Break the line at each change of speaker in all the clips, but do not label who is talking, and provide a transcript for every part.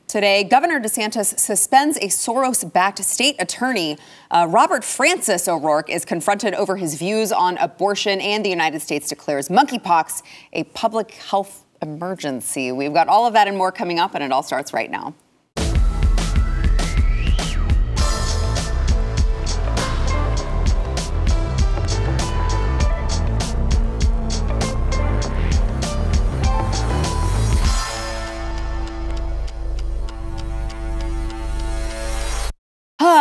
Today, Governor DeSantis suspends a Soros-backed state attorney. Robert Francis O'Rourke is confronted over his views on abortion, and the United States declares monkeypox a public health emergency. We've got all of that and more coming up, and it all starts right now.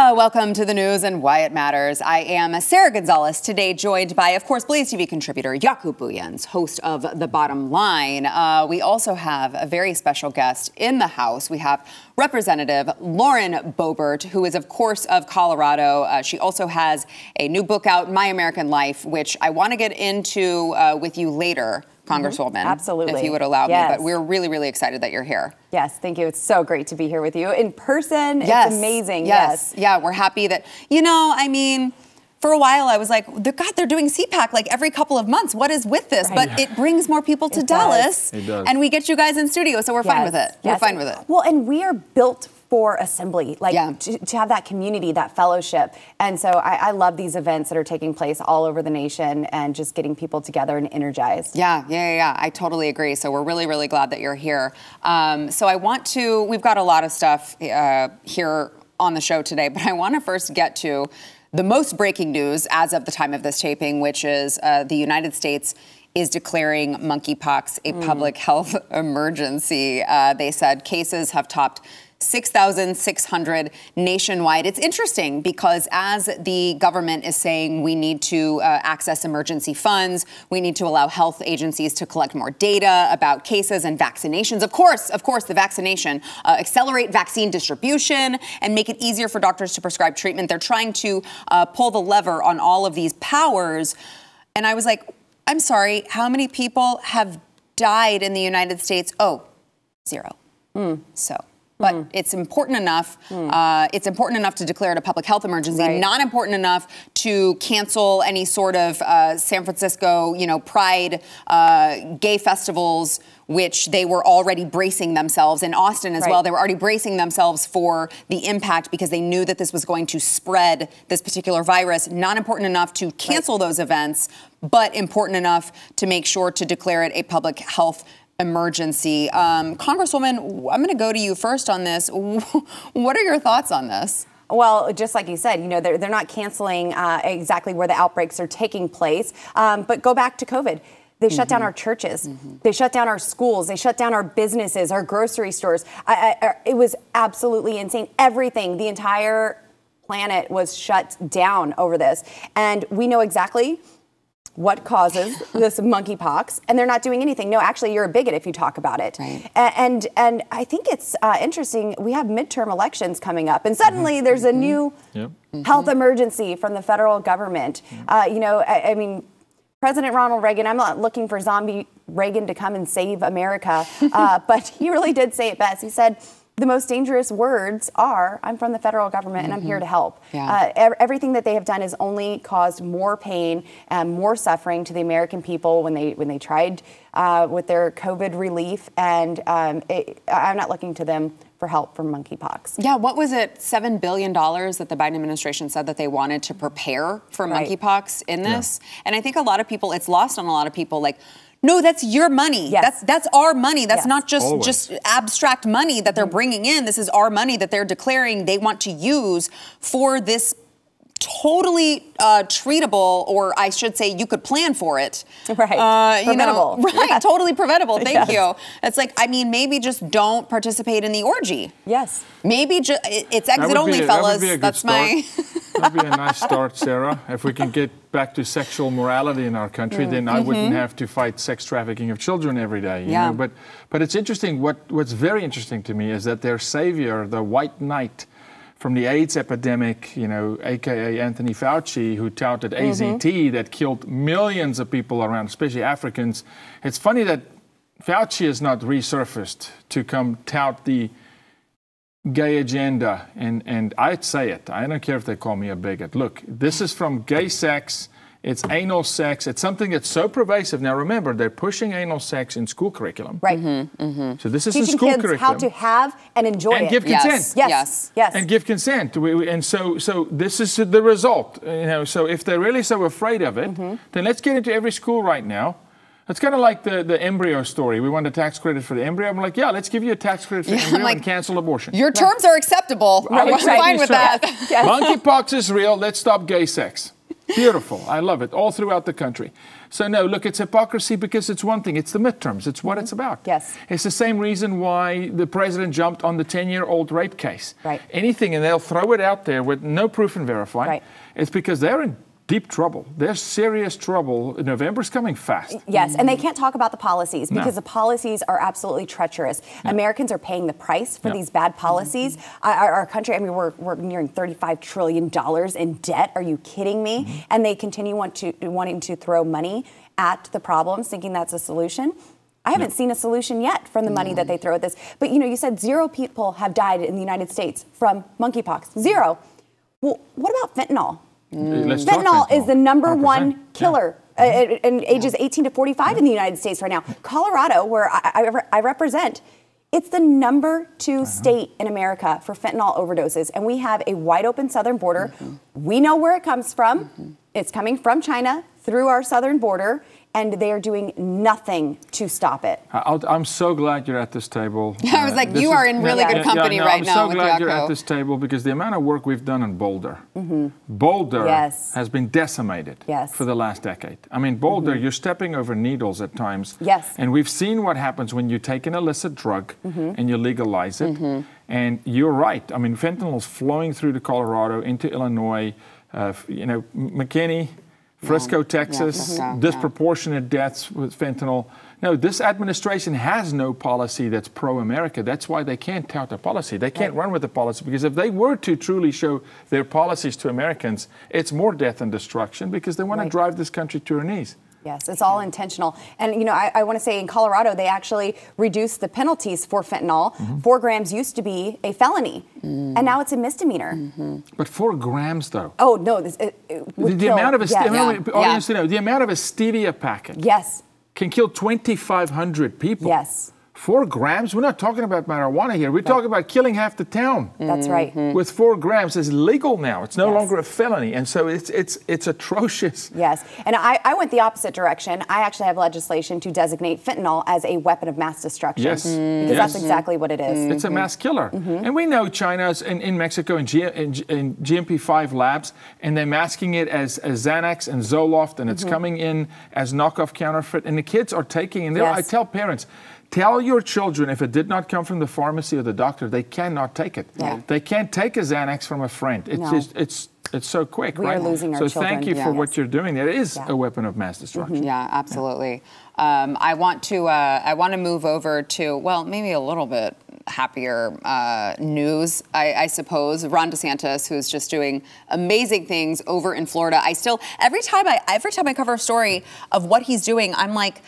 Welcome to the news and why it matters. I am Sarah Gonzalez, today joined by, of course, BlazeTV contributor Jakub Bujens, host of The Bottom Line. We also have a very special guest in the House. We have Representative Lauren Boebert, who is, of course, of Colorado. She also has a new book out, My American Life, which I want to get into with you later, Congresswoman.
Absolutely.
If you would allow
yes.
me. But we're really, really excited that you're here.
Yes, thank you. It's so great to be here with you in person. Yes. It's amazing.
Yes. Yeah, we're happy that, for a while I was like, God, they're doing CPAC like every couple of months. What is with this?
Right.
But it brings more people to Dallas.
It does.
And we get you guys in studio, so we're fine with it.
Yes.
We're fine with it.
Well, and we are built for assembly, to have that community, that fellowship. And so I love these events that are taking place all over the nation and just getting people together and energized.
Yeah. I totally agree. So we're really, really glad that you're here. So we've got a lot of stuff here on the show today, but I want to first get to the most breaking news as of the time of this taping, which is the United States is declaring monkeypox a public health emergency. They said cases have topped 6,600 nationwide. It's interesting because as the government is saying we need to access emergency funds, we need to allow health agencies to collect more data about cases and vaccinations. Of course, the vaccination, accelerate vaccine distribution and make it easier for doctors to prescribe treatment. They're trying to pull the lever on all of these powers. And I was like, I'm sorry, how many people have died in the United States? Oh, 0. But it's important enough. It's important enough to declare it a public health emergency.
Right.
Not important enough to cancel any sort of San Francisco, Pride gay festivals, which they were already bracing themselves in Austin as well. They were already bracing themselves for the impact because they knew that this was going to spread this particular virus. Not important enough to cancel those events, but important enough to make sure to declare it a public health emergency. Congresswoman, I'm going to go to you first on this. What are your thoughts on this?
Well, just like you said, they're not canceling exactly where the outbreaks are taking place. But go back to COVID. They shut down our churches. They shut down our schools. They shut down our businesses, our grocery stores. It was absolutely insane. Everything, the entire planet was shut down over this. And we know exactly what causes this monkeypox, and they're not doing anything. No, actually, you're a bigot if you talk about it.
Right.
And I think it's interesting. We have midterm elections coming up, and suddenly there's a new health emergency from the federal government. I mean, President Ronald Reagan, I'm not looking for zombie Reagan to come and save America, but he really did say it best. He said, the most dangerous words are, I'm from the federal government and I'm here to help. Everything that they have done has only caused more pain and more suffering to the American people when they tried with their COVID relief. And I'm not looking to them for help from monkeypox.
Yeah, what was it, $7 billion that the Biden administration said that they wanted to prepare for monkeypox in this? And I think a lot of people, it's lost on a lot of people, like, no, that's your money.
Yes.
That's our money. That's not
Always.
just abstract money that they're bringing in. This is our money that they're declaring they want to use for this totally treatable, or I should say you could plan for it.
Right. Preventable.
Right, totally preventable. Thank you. It's like, maybe just don't participate in the orgy.
Yes.
Maybe it's exit only, fellas. That's my...
That would be a nice start, Sarah. If we can get back to sexual morality in our country, then I wouldn't have to fight sex trafficking of children every day. You know? But it's interesting. What's very interesting to me is that their savior, the white knight from the AIDS epidemic, a.k.a. Anthony Fauci, who touted AZT that killed millions of people around, especially Africans. It's funny that Fauci is not resurfaced to come tout the gay agenda, and I'd say it. I don't care if they call me a bigot. Look, this is from gay sex It's anal sex. It's something that's so pervasive. Now, remember, they're pushing anal sex in school curriculum.
Right.
So this is
teaching
in school
kids
curriculum.
how to have and enjoy it.
And give consent.
Yes.
And give consent. And so this is the result. So if they're really so afraid of it, then let's get into every school right now. It's kind of like the embryo story. We want a tax credit for the embryo. I'm like, yeah, let's give you a tax credit for the embryo and cancel abortion.
Your terms are acceptable. I'm fine with that.
Monkeypox is real. Let's stop gay sex. Beautiful. I love it. All throughout the country. So no, look, it's hypocrisy because it's one thing. It's the midterms. It's what it's about.
Yes.
It's the same reason why the president jumped on the 10-year-old rape case.
Right.
Anything, and they'll throw it out there with no proof and verify.
Right.
It's because they're in deep trouble. There's serious trouble. November's coming fast.
Yes, and they can't talk about the policies because the policies are absolutely treacherous. Americans are paying the price for these bad policies. Our country, I mean, we're nearing $35 trillion in debt. Are you kidding me? And they continue wanting to throw money at the problems, thinking that's a solution. I haven't seen a solution yet from the money that they throw at this. But you said 0 people have died in the United States from monkeypox. 0. Well, what about fentanyl? Fentanyl is the number 1 killer in ages 18 to 45 in the United States right now. Colorado, where I represent, it's the number 2 state in America for fentanyl overdoses. And we have a wide open southern border. We know where it comes from. It's coming from China through our southern border. And they are doing nothing to stop it.
I'm so glad you're at this table.
I was like, you are in really good company right now.
I'm so glad you're at this table because the amount of work we've done in Boulder. Boulder has been decimated for the last decade. I mean, Boulder, you're stepping over needles at times.
Yes.
And we've seen what happens when you take an illicit drug and you legalize it. And you're right. I mean, fentanyl's flowing through to Colorado, into Illinois, McKinney, Frisco, Texas, disproportionate deaths with fentanyl. No, this administration has no policy that's pro-America. That's why they can't tout a policy. They can't run with the policy because if they were to truly show their policies to Americans, it's more death and destruction because they want to drive this country to our knees.
Yes, it's all intentional. And, I want to say in Colorado, they actually reduced the penalties for fentanyl. 4 grams used to be a felony, and now it's a misdemeanor.
But 4 grams, though.
Oh, no. The
amount of a stevia packet can kill 2,500 people.
Yes.
4 grams? We're not talking about marijuana here. We're talking about killing half the town.
That's right.
With 4 grams. It's legal now. It's no longer a felony. And so it's atrocious.
Yes. And I went the opposite direction. I actually have legislation to designate fentanyl as a weapon of mass destruction.
Yes.
Because that's exactly what it is.
It's a mass killer. And we know China's in Mexico in GMP5 labs, and they're masking it as Xanax and Zoloft, and it's coming in as knockoff counterfeit. And the kids are taking, and I tell parents, tell your children if it did not come from the pharmacy or the doctor, they cannot take it. They can't take a Xanax from a friend. It's so quick, right?
We are losing our children.
So thank you for what you're doing. There is a weapon of mass destruction.
Yeah, absolutely. I want to move over to, well, maybe a little bit happier news, I suppose. Ron DeSantis, who's just doing amazing things over in Florida. Every time I cover a story of what he's doing, I'm like,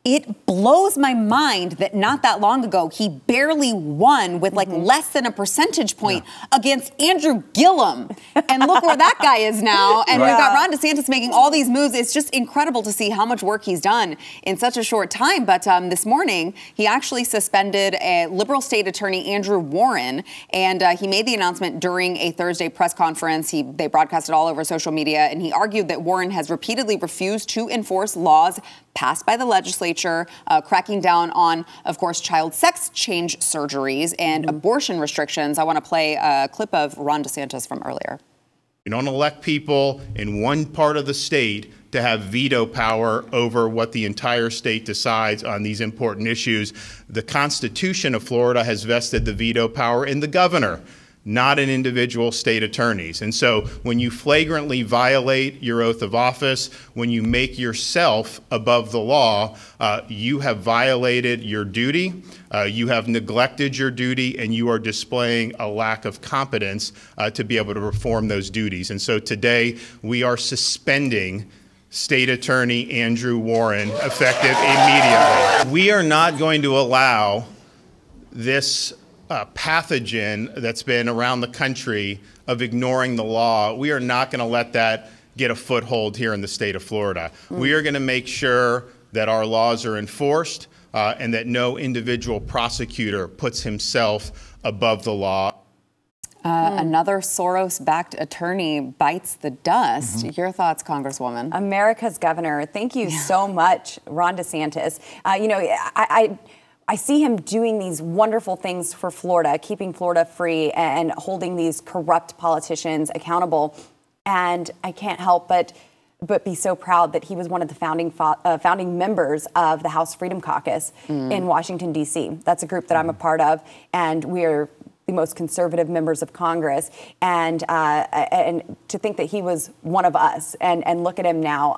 it blows my mind that not that long ago, he barely won with less than a percentage point against Andrew Gillum. And look where that guy is now. And we've got Ron DeSantis making all these moves. It's just incredible to see how much work he's done in such a short time. But this morning, he actually suspended a liberal state attorney, Andrew Warren. And he made the announcement during a Thursday press conference. They broadcast it all over social media. And he argued that Warren has repeatedly refused to enforce laws passed by the legislature, cracking down on, of course, child sex change surgeries and abortion restrictions. I want to play a clip of Ron DeSantis from earlier.
You don't elect people in one part of the state to have veto power over what the entire state decides on these important issues. The Constitution of Florida has vested the veto power in the governor, not in individual state attorneys. And so when you flagrantly violate your oath of office, when you make yourself above the law, you have violated your duty, you have neglected your duty, and you are displaying a lack of competence to be able to perform those duties. And so today we are suspending State Attorney Andrew Warren effective immediately. We are not going to allow this pathogen that's been around the country of ignoring the law. We are not going to let that get a foothold here in the state of Florida. We are going to make sure that our laws are enforced and that no individual prosecutor puts himself above the law.
Another Soros-backed attorney bites the dust. Your thoughts, Congresswoman?
America's governor. Thank you so much, Ron DeSantis. You know, I see him doing these wonderful things for Florida, keeping Florida free and holding these corrupt politicians accountable. And I can't help but be so proud that he was one of the founding members of the House Freedom Caucus in Washington, D.C. That's a group that I'm a part of, and we're the most conservative members of Congress, and to think that he was one of us, and look at him now.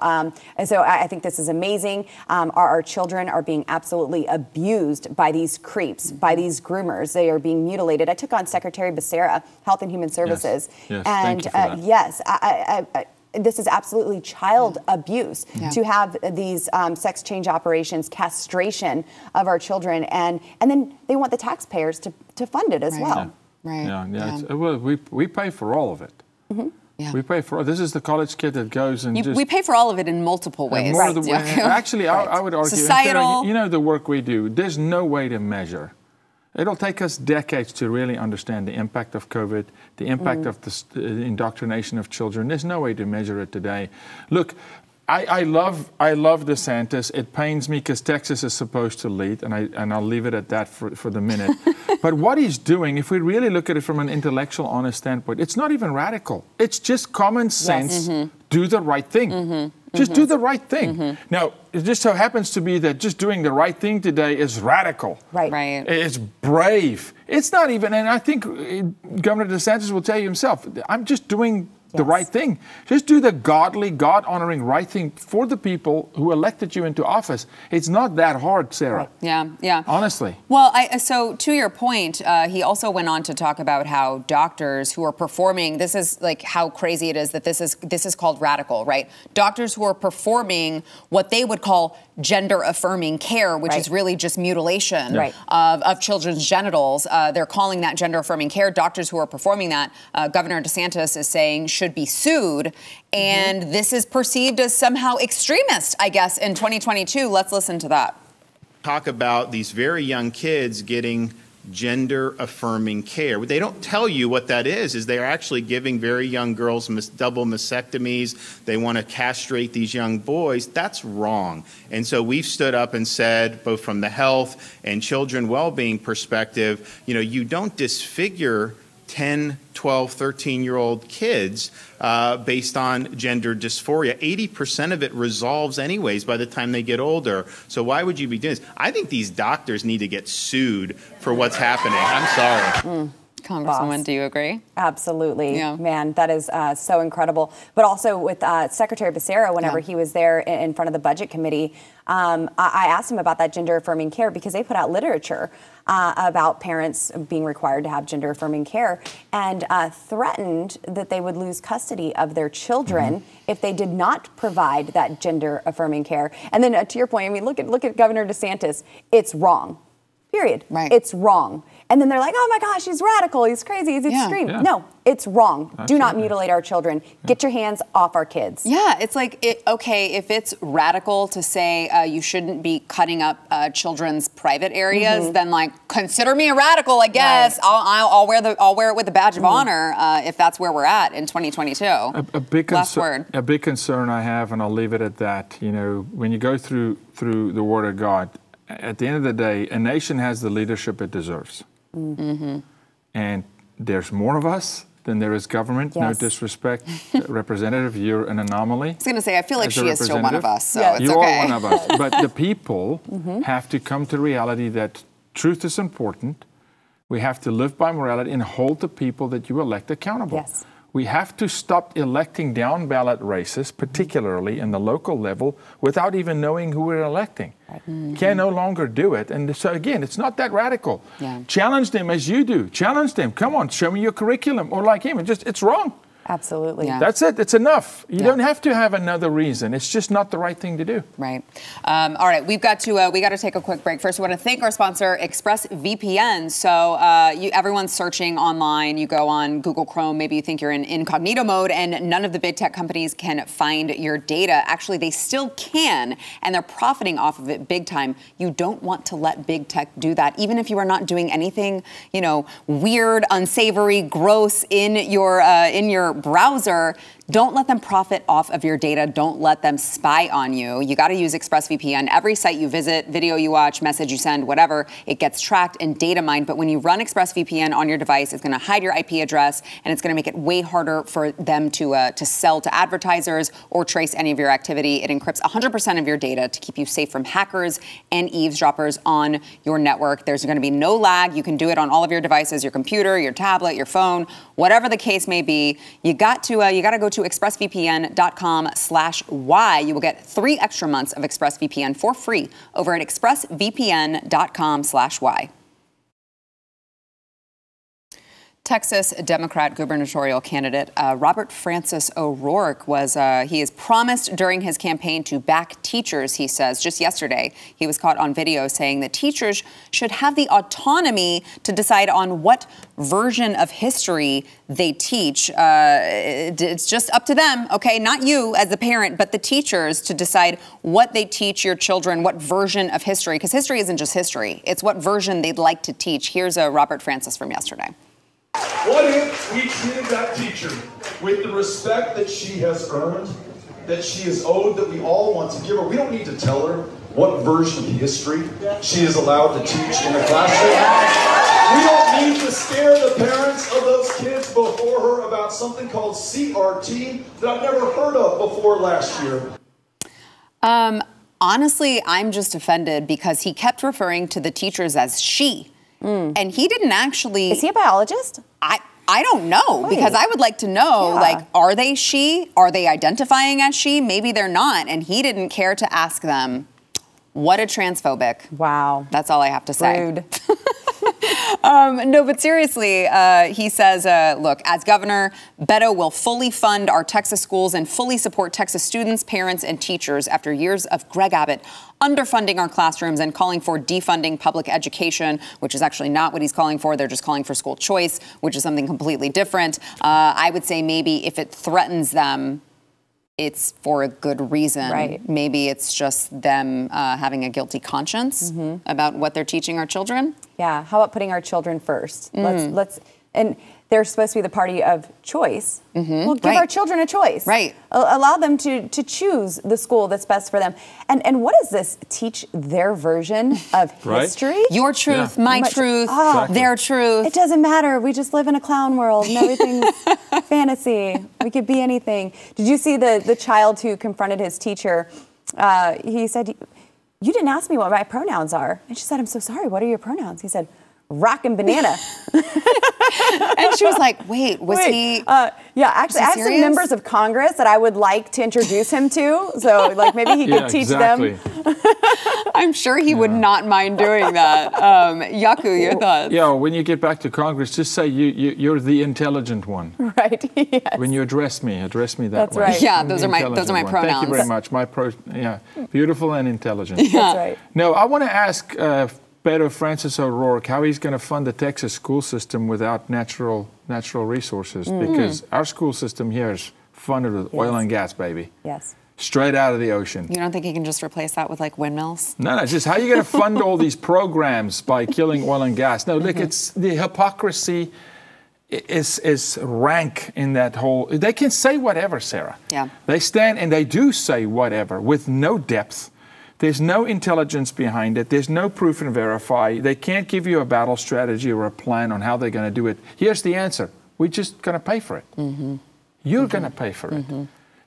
And so I think this is amazing. Our children are being absolutely abused by these creeps, by these groomers. They are being mutilated. I took on Secretary Becerra, Health and Human Services,
yes,
and
thank you for that.
yes, this is absolutely child abuse to have these sex change operations, castration of our children, and then they want the taxpayers to fund it as well.
Well, we pay for all of it. We pay for this is the college kid that goes and
we pay for all of it in multiple ways.
Actually, I would argue,
societal.
You know, the work we do, there's no way to measure. It'll take us decades to really understand the impact of COVID, the impact of the indoctrination of children. There's no way to measure it today. Look, I love DeSantis. It pains me because Texas is supposed to lead, and I'll leave it at that for the minute. But what he's doing, if we really look at it from an intellectual, honest standpoint, it's not even radical. It's just common sense. Do the right thing. Just do the right thing. Now, it just so happens to be that just doing the right thing today is radical.
Right.
It's brave. It's not even, and I think Governor DeSantis will tell you himself, I'm just doing the right thing. Just do the godly, God-honoring right thing for the people who elected you into office. It's not that hard, Sarah.
Yeah.
Honestly.
Well, so to your point, he also went on to talk about how doctors who are performing, this is like how crazy it is that this is called radical, right? Doctors who are performing what they would call gender-affirming care, which is really just mutilation of children's genitals. They're calling that gender-affirming care. Doctors who are performing that, Governor DeSantis is saying, should be sued. And this is perceived as somehow extremist, I guess, in 2022. Let's listen to that.
Talk about these very young kids getting gender-affirming care. What they don't tell you what that is they're actually giving very young girls double mastectomies. They want to castrate these young boys. That's wrong. And so we've stood up and said, both from the health and children well-being perspective, you know, you don't disfigure 10, 12, 13-year-old kids based on gender dysphoria. 80% of it resolves anyways by the time they get older. So why would you be doing this? I think these doctors need to get sued for what's happening. I'm sorry.
Congresswoman, do you agree?
Absolutely. Man, that is so incredible. But also with Secretary Becerra, whenever he was there in front of the Budget Committee, I asked him about that gender-affirming care because they put out literature about parents being required to have gender-affirming care and threatened that they would lose custody of their children if they did not provide that gender-affirming care. And then to your point, I mean, look at Governor DeSantis. It's wrong. Period. It's wrong. And then they're like, oh my gosh, he's radical, he's crazy, he's extreme. No, it's wrong. Absolutely. Do not mutilate our children. Get your hands off our kids.
Yeah, it's like, okay, if it's radical to say you shouldn't be cutting up children's private areas, then like, consider me a radical, I guess. I'll wear it with a badge of honor if that's where we're at in 2022.
A big concern I have, and I'll leave it at that, you know, when you go through the Word of God, at the end of the day, a nation has the leadership it deserves. And there's more of us than there is government. No disrespect. Representative, you're an anomaly.
I was going to say, I feel like she is still one of us, so it's
you
okay.
are one of us. But the people have to come to reality that truth is important. We have to live by morality and hold the people that you elect accountable. We have to stop electing down ballot races, particularly in the local level, without even knowing who we're electing. Can no longer do it. And so again, it's not that radical. Challenge them as you do. Challenge them. Come on, show me your curriculum. Or like him, it's wrong.
Absolutely.
Yeah.
That's it. It's enough. You don't have to have another reason. It's just not the right thing to do.
Right. All right. We got to take a quick break. First, we want to thank our sponsor, ExpressVPN. So everyone's searching online. You go on Google Chrome. Maybe you think you're in incognito mode, and none of the big tech companies can find your data. Actually, they still can, and they're profiting off of it big time. You don't want to let big tech do that, even if you are not doing anything, weird, unsavory, gross in your browser. Don't let them profit off of your data. Don't let them spy on you. You got to use ExpressVPN. Every site you visit, video you watch, message you send, whatever, it gets tracked and data mined. But when you run ExpressVPN on your device, it's going to hide your IP address, and it's going to make it way harder for them to sell to advertisers or trace any of your activity. It encrypts 100% of your data to keep you safe from hackers and eavesdroppers on your network. There's going to be no lag. You can do it on all of your devices, your computer, your tablet, your phone, whatever the case may be. You got to go to expressvpn.com/Y. You will get 3 extra months of ExpressVPN for free over at expressvpn.com/Y. Texas Democrat gubernatorial candidate Robert Francis O'Rourke he has promised during his campaign to back teachers, he says. Just yesterday, he was caught on video saying that teachers should have the autonomy to decide on what version of history they teach. It's just up to them, okay? Not you as the parent, but the teachers to decide what they teach your children, what version of history, because history isn't just history. It's what version they'd like to teach. Here's Robert Francis from yesterday.
What if we treated that teacher with the respect that she has earned, that she is owed, that we all want to give her? We don't need to tell her what version of history she is allowed to teach in the classroom. We don't need to scare the parents of those kids before her about something called CRT that I've never heard of before last year.
Honestly, I'm just offended because he kept referring to the teachers as she. And he didn't actually...
Is he a biologist?
I don't know, because I would like to know, are they she? Are they identifying as she? Maybe they're not. And he didn't care to ask them. What a transphobic.
Wow.
That's all I have to say.
Rude.
No, but seriously, he says, look, as governor, Beto will fully fund our Texas schools and fully support Texas students, parents, and teachers after years of Greg Abbott underfunding our classrooms and calling for defunding public education, which is actually not what he's calling for. They're just calling for school choice, which is something completely different. I would say maybe if it threatens them, it's for a good reason.
Right.
Maybe it's just them having a guilty conscience about what they're teaching our children.
Yeah. How about putting our children first? And they're supposed to be the party of choice. Well, give our children a choice.
Right.
Allow them to choose the school that's best for them. And what does this teach their version of history?
Your truth, my truth, their truth.
It doesn't matter. We just live in a clown world and everything's fantasy. We could be anything. Did you see the child who confronted his teacher? He said, "You didn't ask me what my pronouns are." And she said, "I'm so sorry. What are your pronouns?" He said, "Rock and banana."
And she was like, wait, was he?
Yeah, actually, I have some members of Congress that I would like to introduce him to. So, like, maybe he could teach them.
I'm sure he would not mind doing that. Yaku, your thoughts?
Yeah, when you get back to Congress, just say you're the intelligent one.
Right, yes.
When you address me that way.
That's right.
Yeah, those are my pronouns.
Thank you very much. Beautiful and intelligent.
Yeah. That's right.
No, I want to ask Beto Francis O'Rourke how he's going to fund the Texas school system without natural resources, because our school system here is funded with oil and gas, baby.
Yes.
Straight out of the ocean.
You don't think he can just replace that with like windmills?
No, just how are you going to fund all these programs by killing oil and gas? No, look, it's the hypocrisy is rank in that whole. They can say whatever, Sarah.
Yeah.
They stand and they do say whatever with no depth. There's no intelligence behind it. There's no proof and verify. They can't give you a battle strategy or a plan on how they're going to do it. Here's the answer. We're just going to pay for it. You're going to pay for it.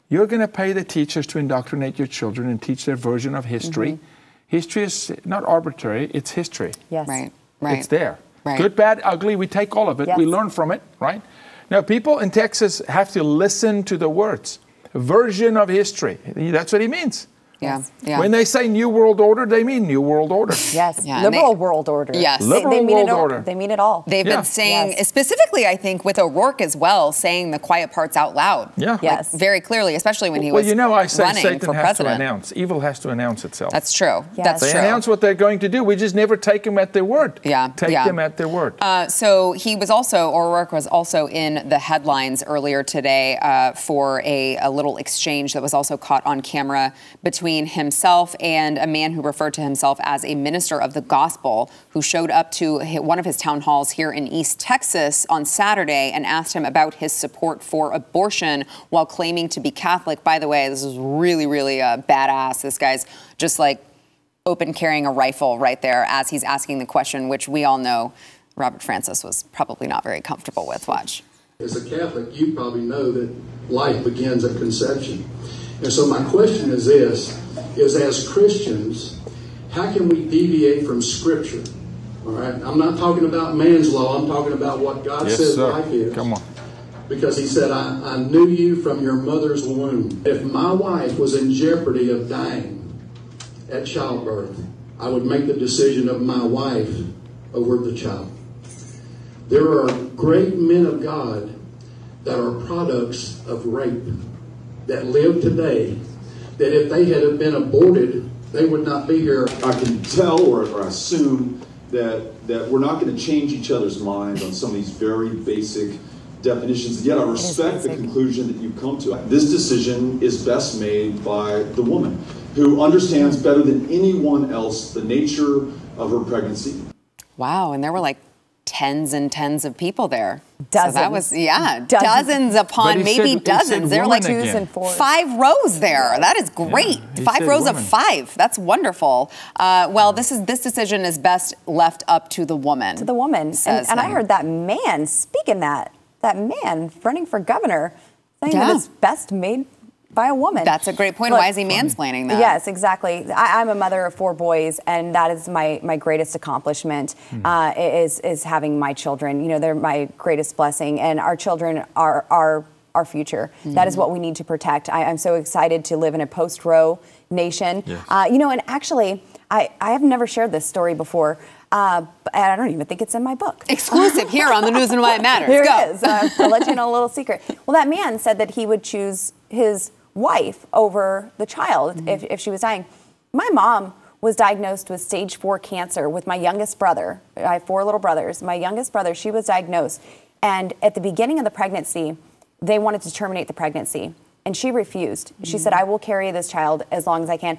You're going to pay the teachers to indoctrinate your children and teach their version of history. History is not arbitrary. It's history.
Yes.
Right.
It's there.
Right.
Good, bad, ugly. We take all of it.
Yes.
We learn from it, right? Now, people in Texas have to listen to the words. Version of history. That's what he means.
Yeah. Yeah.
When they say New World Order, they mean New World Order.
Yes.
Yeah,
Liberal world order.
Yes.
Liberal world order.
They mean it all.
They've been saying, specifically, I think, with O'Rourke as well, saying the quiet parts out loud.
Yeah.
Yes.
Very clearly, especially when he was
I say
running
Satan
for
has
president.
to announce. Evil has to announce itself.
That's true.
Yes.
That's
They
true.
announce what they're going to do. We just never take them at their word. Take them at their word.
So O'Rourke was also in the headlines earlier today for a little exchange that was also caught on camera between himself and a man who referred to himself as a minister of the gospel, who showed up to one of his town halls here in East Texas on Saturday and asked him about his support for abortion while claiming to be Catholic. By the way, this is really, really badass. This guy's just like open carrying a rifle right there as he's asking the question, which we all know Robert Francis was probably not very comfortable with. Watch.
As a Catholic, you probably know that life begins at conception. And so my question is this, is as Christians, how can we deviate from Scripture? All right? I'm not talking about man's law. I'm talking about what God says life is.
Come on.
Because he said, I knew you from your mother's womb. If my wife was in jeopardy of dying at childbirth, I would make the decision of my wife over the child. There are great men of God that are products of rape that live today, that if they had been aborted, they would not be here.
I can tell or assume that we're not going to change each other's minds on some of these very basic definitions, and yet I respect the conclusion that you come to. This decision is best made by the woman, who understands better than anyone else the nature of her pregnancy.
Wow, and there were like tens and tens of people there.
Dozens.
So that was, dozens upon maybe dozens. There were like
2s and 4s.
5 rows there. That is great. 5 rows of 5. That's wonderful. Well, this decision is best left up to the woman.
To the woman. And I heard that man speaking that man running for governor saying that it's best made by a woman.
That's a great point. Look, why is he mansplaining that?
Yes, exactly. I'm a mother of 4 boys, and that is my greatest accomplishment, is having my children. You know, they're my greatest blessing, and our children are our future. That is what we need to protect. I'm so excited to live in a post-Roe nation. Yes. You know, and actually, I have never shared this story before. And I don't even think it's in my book.
Exclusive here on The News and Why It Matters.
Here it is. I'll let you know a little secret. Well, that man said that he would choose his wife over the child if she was dying. My mom was diagnosed with stage 4 cancer with my youngest brother. I have 4 little brothers. My youngest brother, she was diagnosed. And at the beginning of the pregnancy, they wanted to terminate the pregnancy. And she refused. She said, I will carry this child as long as I can.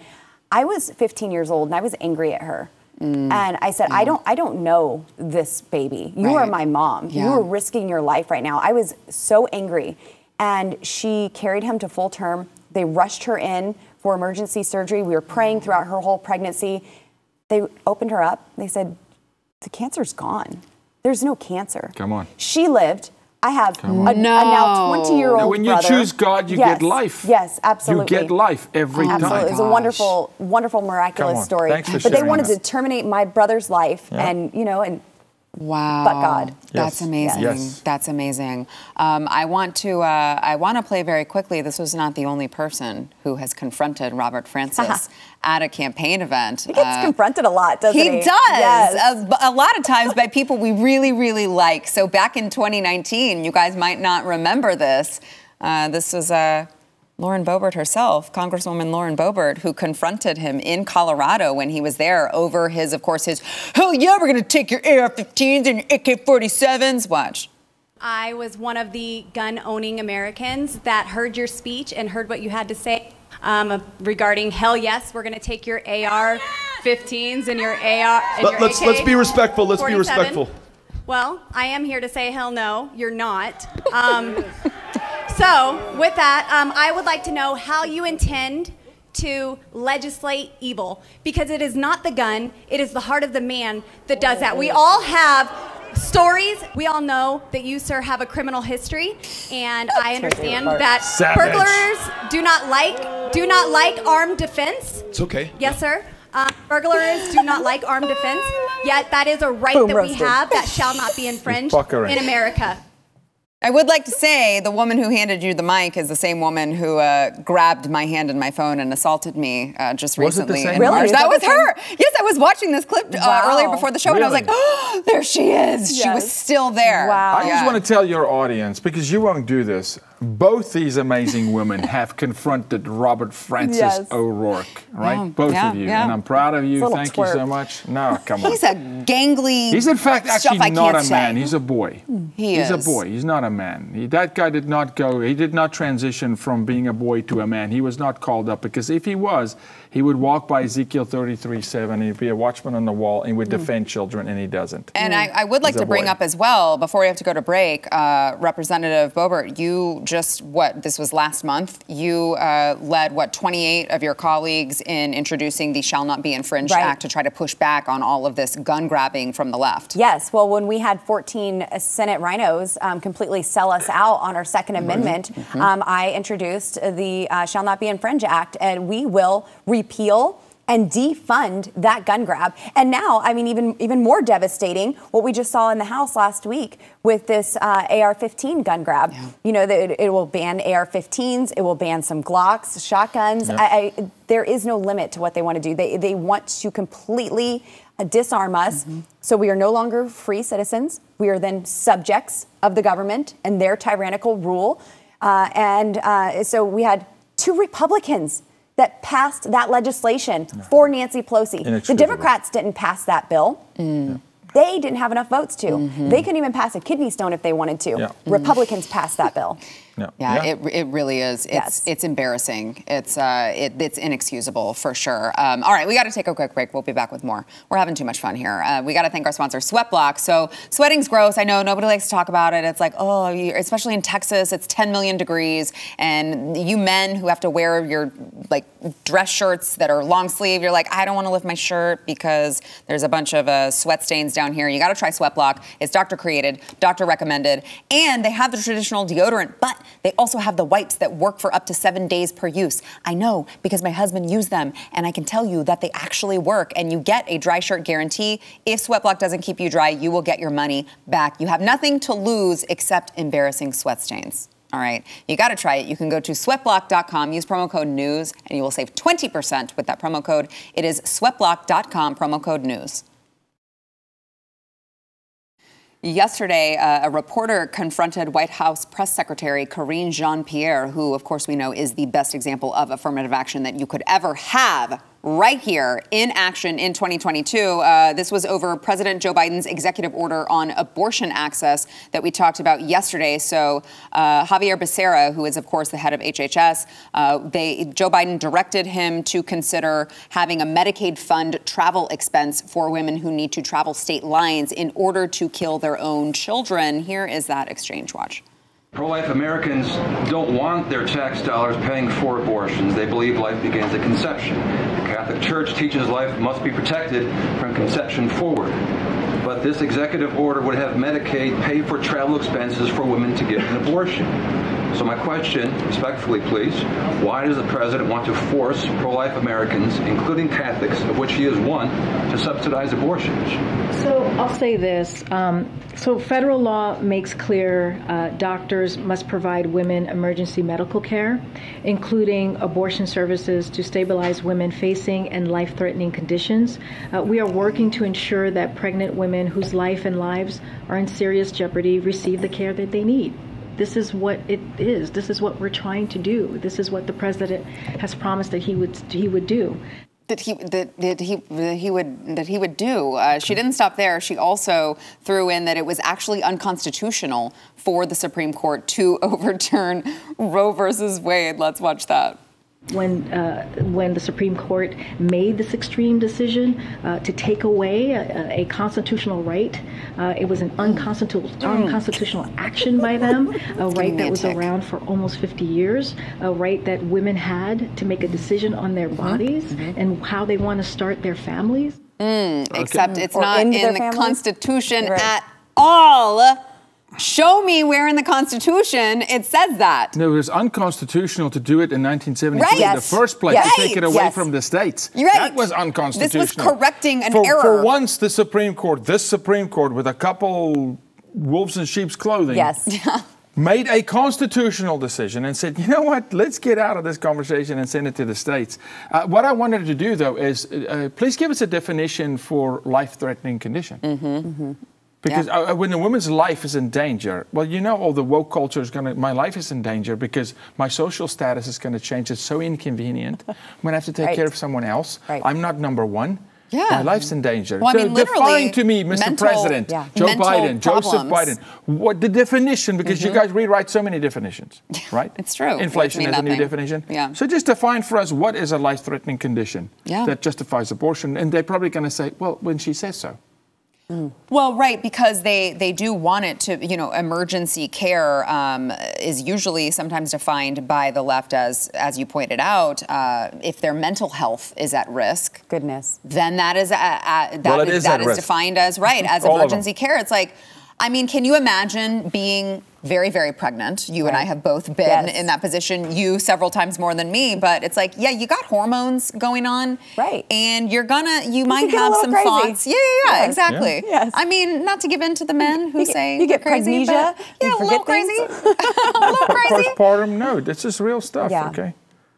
I was 15 years old and I was angry at her. And I said, I don't know this baby. You are my mom. You are risking your life right now. I was so angry. And she carried him to full term. They rushed her in for emergency surgery. We were praying throughout her whole pregnancy. They opened her up. They said, the cancer's gone. There's no cancer.
Come on.
She lived. I have a now 20-year-old brother.
When you choose God, you get life.
Yes, absolutely.
You get life every time.
Absolutely. It was a wonderful, wonderful, miraculous story.
Thanks for
but they wanted
that.
to terminate my brother's life, and
wow.
But God.
That's amazing.
Yes.
That's amazing. I want to play very quickly. This was not the only person who has confronted Robert Francis at a campaign event.
He gets confronted a lot, doesn't he?
He does.
Yes.
A lot of times by people we really, really like. So back in 2019, you guys might not remember this. This was Lauren Boebert herself, Congresswoman Lauren Boebert, who confronted him in Colorado when he was there over his, hell yeah, we're going to take your AR-15s and your AK-47s. Watch.
I was one of the gun-owning Americans that heard your speech and heard what you had to say regarding hell yes, we're going to take your AR-15s and your AR. And
Let's be respectful. Let's be respectful.
Well, I am here to say hell no, you're not. So, with that, I would like to know how you intend to legislate evil, because it is not the gun, it is the heart of the man that does that. We all have stories. We all know that you, sir, have a criminal history, and I understand that burglars do not like armed defense.
It's okay.
Yes, sir. Burglars do not like armed defense, yet that is a right that we have that shall not be infringed in America.
I would like to say the woman who handed you the mic is the same woman who grabbed my hand and my phone and assaulted me just recently.
Was it the same?
Really?
That was her. Yes, I was watching this clip earlier before the show, and I was like, oh, there she is.
Yes.
She was still there.
Wow.
I just want to tell your audience, because you won't do this, both these amazing women have confronted Robert Francis O'Rourke, right?
Yeah,
Both of you.
yeah.
And I'm proud of you.
Thank
you so much. No, come on.
He's a gangly.
He's in fact
stuff
actually
I
not
can't
a man.
say.
He's a boy. He's a boy. He's not a man. That guy did not go, he did not transition from being a boy to a man. He was not called up, because if he was, he would walk by Ezekiel 33:7, he'd be a watchman on the wall and would defend children, and he doesn't.
And I would like to bring up as well, before we have to go to break, Representative Boebert, you just, this was last month, you led, 28 of your colleagues in introducing the Shall Not Be Infringed Act to try to push back on all of this gun grabbing from the left.
Yes, well, when we had 14 Senate rhinos completely sell us out on our Second Amendment, I introduced the Shall Not Be Infringed Act, and we will repeal and defund that gun grab. And now, I mean, even more devastating, what we just saw in the House last week with this AR-15 gun grab. Yeah. You know, it will ban AR-15s, it will ban some Glocks, shotguns. Yeah. There is no limit to what they want to do. They want to completely disarm us, so we are no longer free citizens. We are then subjects of the government and their tyrannical rule. So we had 2 Republicans that passed that legislation for Nancy Pelosi. The Democrats didn't pass that bill. They didn't have enough votes to. They couldn't even pass a kidney stone if they wanted to. Yeah. Republicans passed that bill.
It really is. It's embarrassing. It's inexcusable for sure. All right, we got to take a quick break. We'll be back with more. We're having too much fun here. We got to thank our sponsor, Sweatblock. So sweating's gross. I know nobody likes to talk about it. It's like, especially in Texas, it's 10 million degrees, and you men who have to wear your dress shirts that are long sleeve, you're like, I don't want to lift my shirt because there's a bunch of sweat stains down here. You got to try Sweatblock. It's doctor created, doctor recommended, and they have the traditional deodorant, but they also have the wipes that work for up to 7 days per use. I know, because my husband used them, and I can tell you that they actually work, and you get a dry shirt guarantee. If Sweatblock doesn't keep you dry, you will get your money back. You have nothing to lose except embarrassing sweat stains. All right, you got to try it. You can go to sweatblock.com, use promo code NEWS, and you will save 20% with that promo code. It is sweatblock.com, promo code NEWS. Yesterday, a reporter confronted White House Press Secretary Karine Jean-Pierre, who, of course, we know is the best example of affirmative action that you could ever have, right here in action in 2022. This was over President Joe Biden's executive order on abortion access that we talked about yesterday. So Javier Becerra, who is, of course, the head of HHS, Joe Biden directed him to consider having a Medicaid fund travel expense for women who need to travel state lines in order to kill their own children. Here is that exchange. Watch.
Pro-life Americans don't want their tax dollars paying for abortions. They believe life begins at conception. The Catholic Church teaches life must be protected from conception forward. But this executive order would have Medicaid pay for travel expenses for women to get an abortion. So my question, respectfully please, why does the president want to force pro-life Americans, including Catholics, of which he is one, to subsidize abortions?
So I'll say this. So federal law makes clear doctors must provide women emergency medical care, including abortion services to stabilize women facing and life-threatening conditions. We are working to ensure that pregnant women whose life and lives are in serious jeopardy receive the care that they need. This is what it is. This is what we're trying to do. This is what the president has promised that he would do.
That he would do. She didn't stop there. She also threw in that it was actually unconstitutional for the Supreme Court to overturn Roe versus Wade. Let's watch that.
When the Supreme Court made this extreme decision to take away a constitutional right, it was an unconstitutional action by them, a right that was around for almost 50 years, a right that women had to make a decision on their bodies and how they want to start their families.
Except it's not in the Constitution at all. Show me where in the Constitution it says that.
No, it was unconstitutional to do it in 1973
right.
in the first place, to take it away from the states.
Right.
That was unconstitutional.
This was correcting an error.
For once, this Supreme Court, with a couple wolves in sheep's clothing, made a constitutional decision and said, you know what, let's get out of this conversation and send it to the states. What I wanted to do, though, is please give us a definition for life-threatening condition. Because when a woman's life is in danger, well, you know, all the woke culture is going to, my life is in danger because my social status is going to change. It's so inconvenient. I'm going to have to take care of someone else. I'm not number one. My life's in danger.
Well, I mean,
define to me, Mr. President, Joe Biden, Joseph Biden, what the definition, because you guys rewrite so many definitions, right?
It's true.
Inflation is a new definition. So just define for us what is a life-threatening condition that justifies abortion. And they're probably going to say, well, when she says so.
Well, right, because they do want it to, you know, emergency care is usually sometimes defined by the left as you pointed out, if their mental health is at risk. Then that is defined as, as emergency care. It's like, I mean, can you imagine being very, very pregnant? You and I have both been in that position, you several times more than me, but it's like, you got hormones going on. And you might have some thoughts. Exactly. I mean, not to give in to the men who say
you get
crazy,
pragnesia,
but, a little crazy. A little crazy.
Postpartum, no, this is real stuff, okay?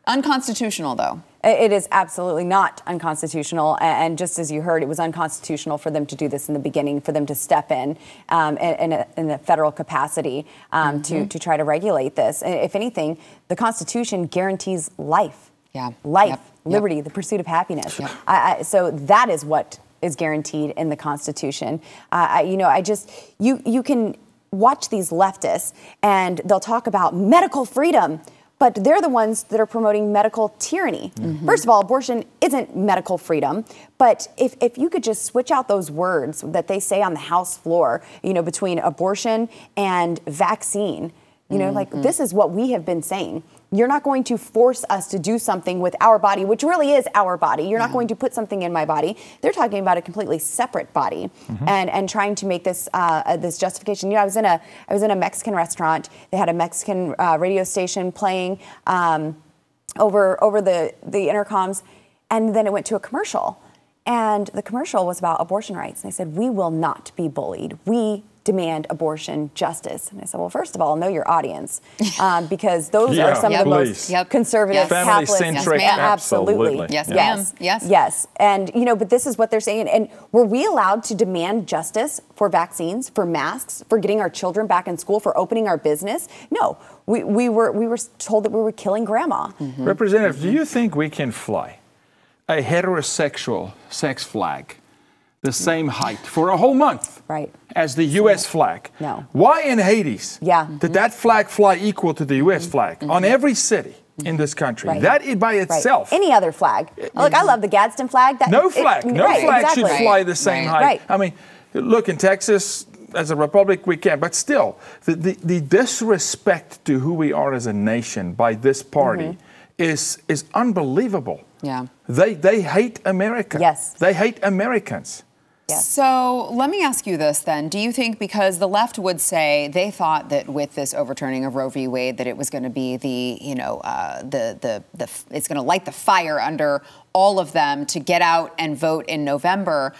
Unconstitutional, though.
It is absolutely not unconstitutional. And just as you heard, it was unconstitutional for them to do this in the beginning, for them to step in a federal capacity to try to regulate this. If anything, the Constitution guarantees life. Life, liberty, the pursuit of happiness. So that is what is guaranteed in the Constitution. You can watch these leftists and they'll talk about medical freedom, but they're the ones that are promoting medical tyranny. First of all, abortion isn't medical freedom, but if you could just switch out those words that they say on the House floor, you know, between abortion and vaccine, you know, like this is what we have been saying. You're not going to force us to do something with our body, which really is our body. You're not going to put something in my body. They're talking about a completely separate body and trying to make this this justification. You know, I was in a Mexican restaurant. They had a Mexican radio station playing over the intercoms, and then it went to a commercial. And the commercial was about abortion rights. And they said, "We will not be bullied. We demand abortion justice." And I said, well, first of all, know your audience, because those are some of the most conservative Catholics. Absolutely. Yes. And, you know, but this is what they're saying. And were we allowed to demand justice for vaccines, for masks, for getting our children back in school, for opening our business? No. We were told that we were killing grandma.
Representative, do you think we can fly a heterosexual sex flag the same height for a whole month as the U.S. flag?
No.
Why in Hades did that flag fly equal to the U.S. flag on every city in this country? That by itself.
Any other flag. Look, I love the Gadsden flag.
No flag should fly the same height. I mean, look, in Texas, as a republic, we can. But still, the disrespect to who we are as a nation by this party is unbelievable. They hate America. They hate Americans.
So let me ask you this then. Do you think, because the left would say they thought that with this overturning of Roe v. Wade that it was going to be it's going to light the fire under all of them to get out and vote in November?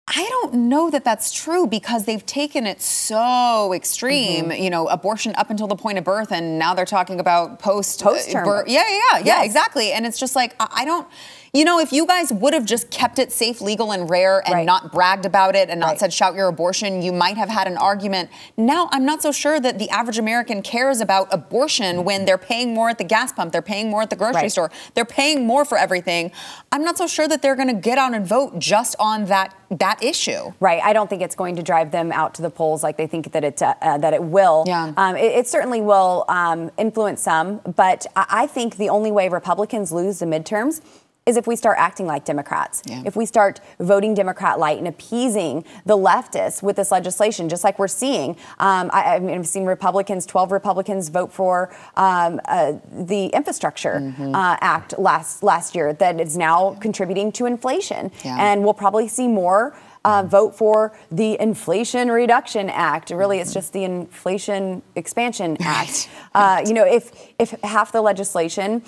I don't know that that's true, because they've taken it so extreme, you know, abortion up until the point of birth, and now they're talking about post-term birth. Exactly. And it's just like, I don't, you know, if you guys would have just kept it safe, legal, and rare and not bragged about it and not said shout your abortion, you might have had an argument. Now, I'm not so sure that the average American cares about abortion when they're paying more at the gas pump, they're paying more at the grocery store, they're paying more for everything. I'm not so sure that they're going to get out and vote just on that issue.
I don't think it's going to drive them out to the polls like they think that it will. It certainly will influence some, but I think the only way Republicans lose the midterms is if we start acting like Democrats, if we start voting Democrat light and appeasing the leftists with this legislation, just like we're seeing. I've seen 12 Republicans vote for the Infrastructure Act last year that is now contributing to inflation. And we'll probably see more vote for the Inflation Reduction Act. Really, it's just the Inflation Expansion Act. If half the legislation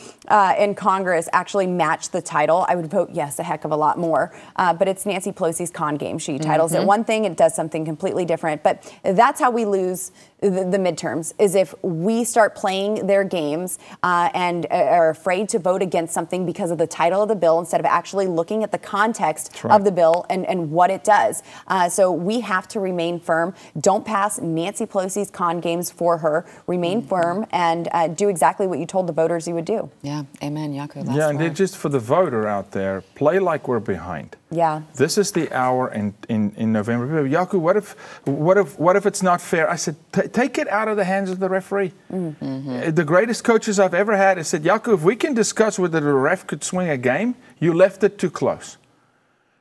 in Congress actually matched the title, I would vote yes a heck of a lot more. But it's Nancy Pelosi's con game. She titles it one thing, it does something completely different. But that's how we lose the midterms, is if we start playing their games and are afraid to vote against something because of the title of the bill instead of actually looking at the context of the bill and what it does. So we have to remain firm. Don't pass Nancy Pelosi's con games for her. Remain firm and do exactly what you told the voters you would do.
Yeah, amen, Yaku.
Yeah, and then just for the voter out there, play like we're behind.
Yeah.
This is the hour in November. Yaku, what if it's not fair? I said, take it out of the hands of the referee. The greatest coaches I've ever had has said, Yaku, if we can discuss whether the ref could swing a game, you left it too close.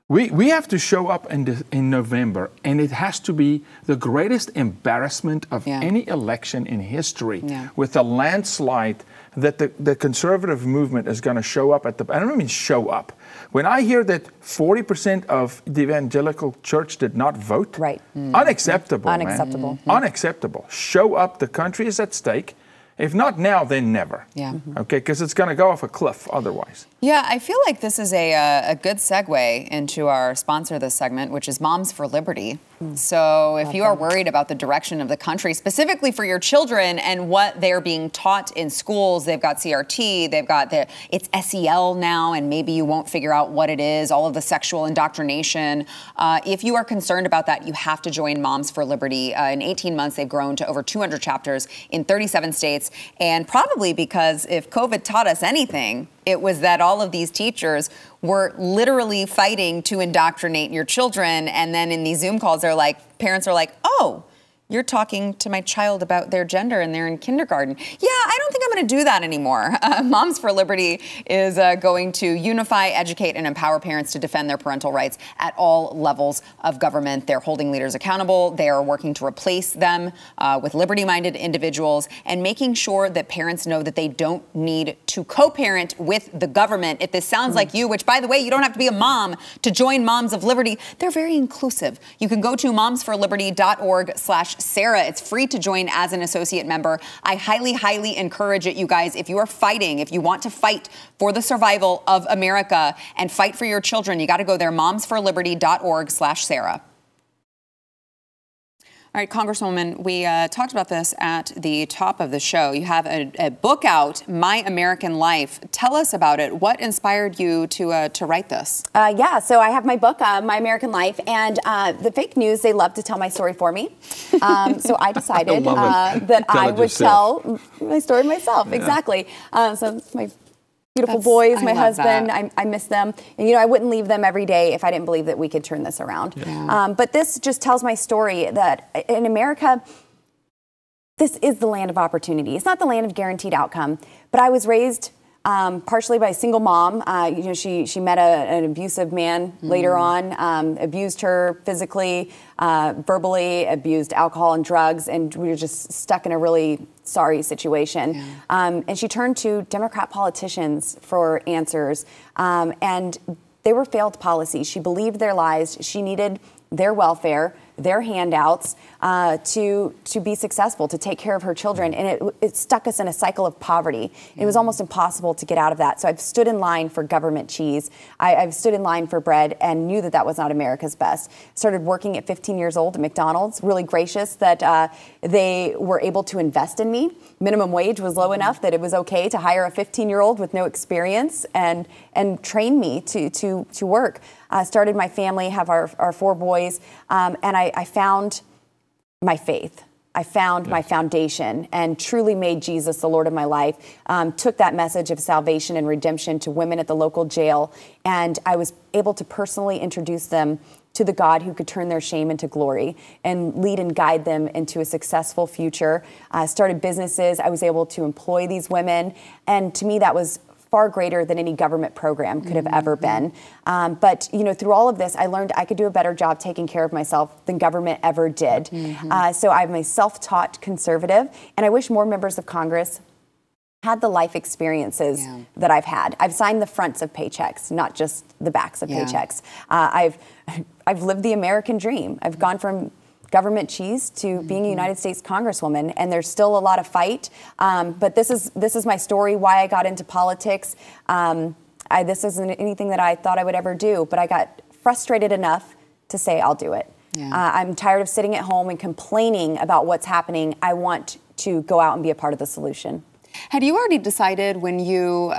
We have to show up in November, and it has to be the greatest embarrassment of any election in history, with a landslide that the conservative movement is going to show up at the. I don't mean show up. When I hear that 40% of the evangelical church did not vote, unacceptable,
unacceptable,
man. Unacceptable. Show up. The country is at stake. If not now, then never. Yeah. Okay, because it's going to go off a cliff otherwise.
Yeah, I feel like this is a good segue into our sponsor of this segment, which is Moms for Liberty. So if you are worried about the direction of the country, specifically for your children and what they're being taught in schools, they've got CRT, they've got it's SEL now, and maybe you won't figure out what it is, all of the sexual indoctrination. If you are concerned about that, you have to join Moms for Liberty. In 18 months, they've grown to over 200 chapters in 37 states. And probably because if COVID taught us anything, it was that all of these teachers were literally fighting to indoctrinate your children. And then in these Zoom calls, parents are like, oh, you're talking to my child about their gender and they're in kindergarten. Yeah, I don't think I'm going to do that anymore. Moms for Liberty is going to unify, educate, and empower parents to defend their parental rights at all levels of government. They're holding leaders accountable. They are working to replace them with liberty-minded individuals and making sure that parents know that they don't need to co-parent with the government. If this sounds like you, which, by the way, you don't have to be a mom to join Moms of Liberty. They're very inclusive. You can go to momsforliberty.org/Sarah. It's free to join as an associate member. I highly, highly encourage it, you guys. If you are fighting, if you want to fight for the survival of America and fight for your children, you got to go there, momsforliberty.org/Sarah. All right, Congresswoman, we talked about this at the top of the show. You have a book out, My American Life. Tell us about it. What inspired you to write this?
So I have my book, My American Life, and the fake news, they love to tell my story for me. So I decided that I would tell my story myself. Yeah. Exactly. So my beautiful boys, my husband, I miss them. And, I wouldn't leave them every day if I didn't believe that we could turn this around. Yeah. But this just tells my story that in America, this is the land of opportunity. It's not the land of guaranteed outcome. But I was raised partially by a single mom. She met an abusive man later on, abused her physically, verbally, abused alcohol and drugs, and we were just stuck in a really sorry situation. Yeah. And she turned to Democrat politicians for answers, and they were failed policies. She believed their lies. She needed their welfare, their handouts to be successful, to take care of her children. And it stuck us in a cycle of poverty. It was almost impossible to get out of that. So I've stood in line for government cheese. I've stood in line for bread and knew that was not America's best. Started working at 15 years old at McDonald's, really gracious that they were able to invest in me. Minimum wage was low enough that it was okay to hire a 15-year-old with no experience and train me to work. Started my family, have our 4 boys, and I found my faith. I found my foundation and truly made Jesus the Lord of my life. Took that message of salvation and redemption to women at the local jail, and I was able to personally introduce them to the God who could turn their shame into glory and lead and guide them into a successful future. Started businesses. I was able to employ these women, and to me that was far greater than any government program could have ever been. But through all of this, I learned I could do a better job taking care of myself than government ever did. So I'm a self-taught conservative, and I wish more members of Congress had the life experiences that I've had. I've signed the fronts of paychecks, not just the backs of paychecks. I've lived the American dream. I've gone from government cheese to being a United States Congresswoman, and there's still a lot of fight. But this is my story, why I got into politics. This isn't anything that I thought I would ever do, but I got frustrated enough to say, I'll do it. I'm tired of sitting at home and complaining about what's happening. I want to go out and be a part of the solution.
Had you already decided when you,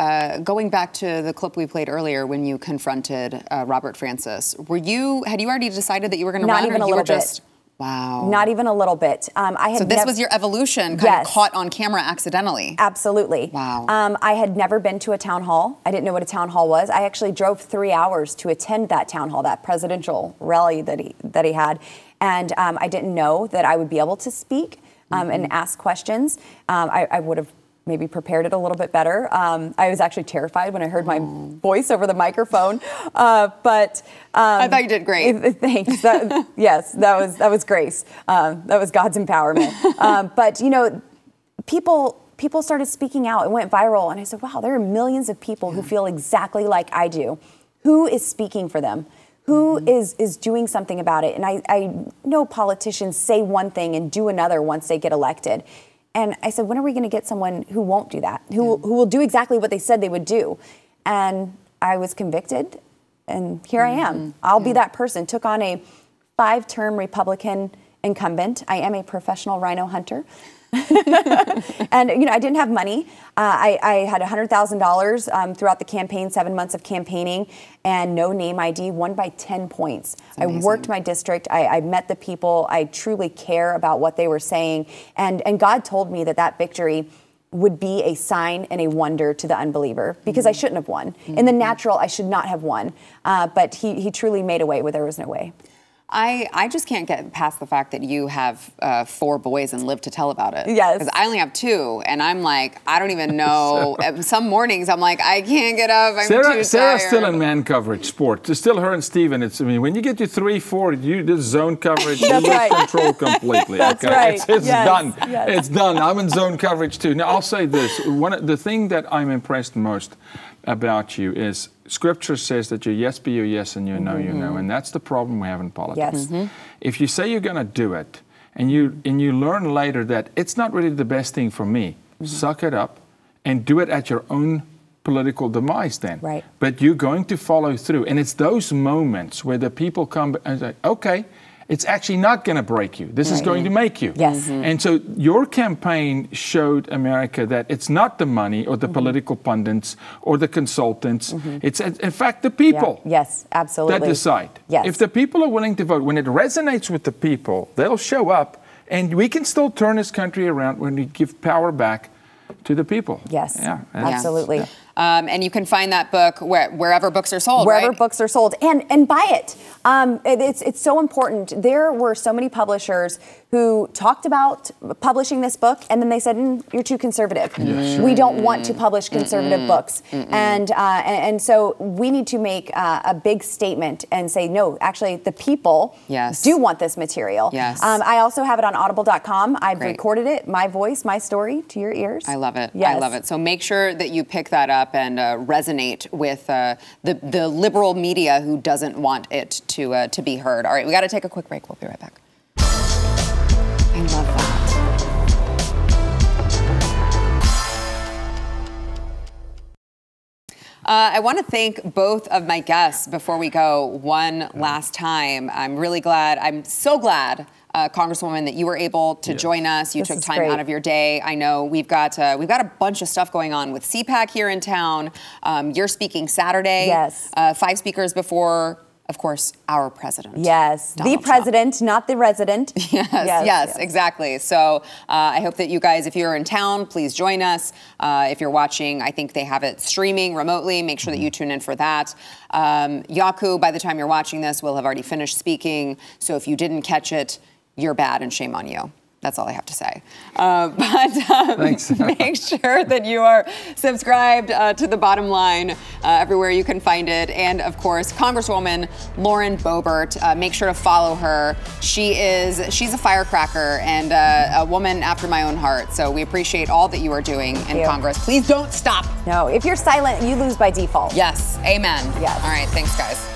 going back to the clip we played earlier, when you confronted Robert Francis, had you already decided that you were going to run?
Not even a little bit.
Wow.
Not even a little bit.
So this was your evolution, kind of caught on camera accidentally.
Absolutely.
Wow.
I had never been to a town hall. I didn't know what a town hall was. I actually drove 3 hours to attend that town hall, that presidential rally that he had. And I didn't know that I would be able to speak and ask questions. I would have maybe prepared it a little bit better. I was actually terrified when I heard my voice over the microphone, but
I thought you did great.
Thanks. Yes, that was grace. That was God's empowerment. But you know, people started speaking out. It went viral, and I said, "Wow, there are millions of people who feel exactly like I do. Who is speaking for them? Who is doing something about it?" And I know politicians say one thing and do another once they get elected. And I said, when are we going to get someone who won't do that, who will do exactly what they said they would do? And I was convicted, and here I am. I'll be that person. Took on a 5-term Republican incumbent. I am a professional rhino hunter. And, you know, I didn't have money. I had $100,000 throughout the campaign, 7 months of campaigning, and no name ID, won by 10 points. I worked my district. I met the people. I truly care about what they were saying. And God told me that victory would be a sign and a wonder to the unbeliever, because I shouldn't have won. In the natural, I should not have won. But he truly made a way where there was no way.
I just can't get past the fact that you have 4 boys and live to tell about it.
Yes.
Because I only have 2, and I'm like, I don't even know. Some mornings I'm like, I can't get up. I'm too tired.
Sarah's still in man coverage sport. It's still her and Steven. I mean, when you get to 3, 4, this zone coverage, you lose control completely.
That's right.
It's done. Yes. It's done. I'm in zone coverage too. Now, I'll say this. The thing that I'm impressed most about you is Scripture says that your yes be your yes and your no your no, and that's the problem we have in politics.
Yes.
If you say you're going to do it, and you learn later that it's not really the best thing for me, suck it up and do it at your own political demise then.
Right.
But you're going to follow through, and it's those moments where the people come and say, okay, it's actually not going to break you. This is going to make you.
Yes.
And so your campaign showed America that it's not the money or the political pundits or the consultants. It's, in fact, the people.
Yeah. Yes, absolutely.
That decide.
Yes.
If the people are willing to vote, when it resonates with the people, they'll show up, and we can still turn this country around when we give power back to the people.
Yes,
yeah,
absolutely.
And you can find that book wherever books are sold,
Wherever
right?
books are sold. And buy it. It's so important. There were so many publishers who talked about publishing this book, and then they said, you're too conservative. We don't want to publish conservative books. And so we need to make a big statement and say, no, actually, the people do want this material.
Yes.
I also have it on audible.com. I've recorded it, my voice, my story, to your ears.
I love it.
Yes.
I love it. So make sure that you pick that up and resonate with the liberal media who doesn't want it to be heard. All right, we got to take a quick break. We'll be right back. I love that. I want to thank both of my guests before we go one last time. I'm so glad, Congresswoman, that you were able to join us. You took time out of your day. I know we've got a bunch of stuff going on with CPAC here in town. You're speaking Saturday.
Yes.
5 speakers before, of course, our president.
Yes,
Donald
the president, not the resident.
Yes, exactly. So I hope that you guys, if you're in town, please join us. If you're watching, I think they have it streaming remotely. Make sure that you tune in for that. Yaku, by the time you're watching this, will have already finished speaking. So if you didn't catch it, you're bad and shame on you. That's all I have to say. Thanks. Make sure that you are subscribed to The Bottom Line everywhere you can find it. And, of course, Congresswoman Lauren Boebert. Make sure to follow her. She's a firecracker and a woman after my own heart. So we appreciate all that you are doing in Congress. Please don't stop.
No, if you're silent, you lose by default.
Yes. Amen.
Yes.
All right. Thanks, guys.